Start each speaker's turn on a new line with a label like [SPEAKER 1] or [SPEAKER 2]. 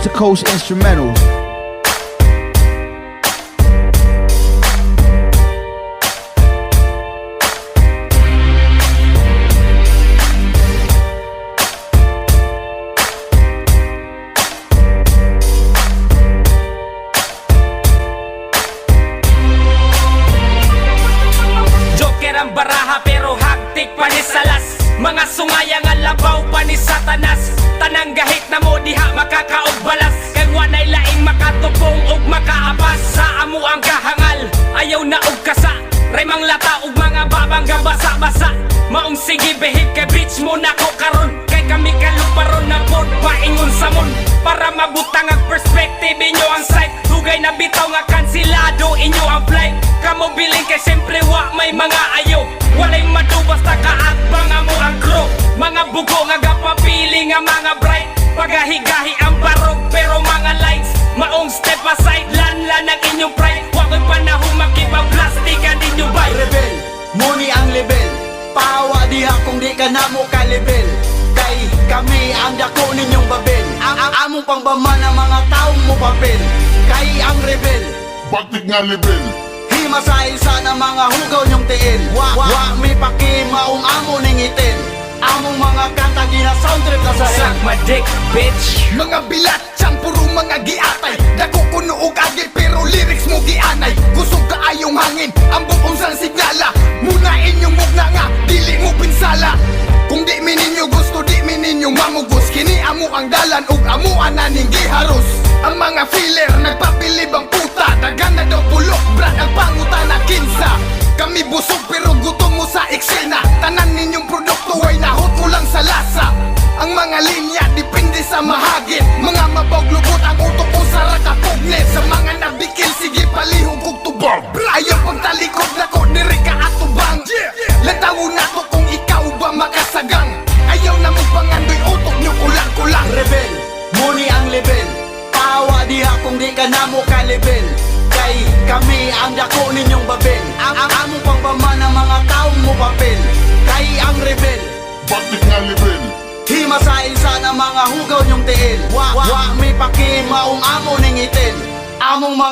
[SPEAKER 1] Coast to Coast Instrumentals.
[SPEAKER 2] Joker ang baraha pero hagtik pa ni salas. Mga sungayang alabaw pa ni Satanas. Tanang gahit na mo diha makakaugbalas. Kay wanay laing makatupong ug makaapas. Sa amo ang kahangal, ayaw na og kasa. Raymang lata ug mga babang gabasa-basa. Maong sige behave kay bitch mo nako karon. Kay kami kaluparon na pod paingon sa mon. Para mabutang ang perspective inyo ang sight. Dugay na bitaw nga kansilado inyo ang flight. Kamo biling kay siyempre wa may mga ayaw. Walay madubas na kaatbang amo ang crew. Mga bugo nga gapapili nga mga bright. Pagahigahi ang barog pero mga lights. Maong step aside lanlan ang inyong pride. Wako'y panahon makipag-plastikan ninyo bay.
[SPEAKER 3] Rebel, muni ang level. Pahawa diha kung di ka na mo ka-level. Kay kami ang dako ninyong babel. Ang among pangbama ng mga taong mo papel. Kay ang rebel,
[SPEAKER 4] Bakit nga level?
[SPEAKER 3] himasay sana mga hugaw nyong tiil. Wa mi paki maong amo ning itin. Among mga kanta gina soundtrip na sa
[SPEAKER 2] Suck my dick, bitch.
[SPEAKER 5] Mga bilat, siyang puro mga giatay. Dako kuno og agi pero lyrics mo gianay. Kusog kaayong hangin, ang buong sang signala. Muna inyong mugna nga, dili mo pinsala. Kung di mi ninyo gusto, di mi ninyo mamugos. Kini amo ang dalan ug amo ananing giharos. Ang mga filler nagpapilib ang puta. Dagan na daw pulok, brad ang pangutana kinsa. Kami busog pero gutom mo sa eksena. Tanan ninyong produkto ay nahot ko lang sa lasa. Ang mga linya depende sa mahagit. Mga mabawglubot ang utok ko sa rakapugne. Sa mga nabikil sige palihog kog tubag. Ayaw pagtalikod na ko diri ka atubang. Latawo na to kung ikaw ba makasagang. Ayaw na mo pangandoy utok nyo kulang-kulang.
[SPEAKER 3] rebel, muni ang level. Pahawa diha kung di ka na mo ka-level. Kay kami ang dako ninyong babel. Ang among pangbama ng mga taong mo papel. Kay ang rebel,
[SPEAKER 4] Bakit nga level?
[SPEAKER 3] himasay sana mga hugaw nyong tiil. Wa mi paki maong amo ning itin. Among mga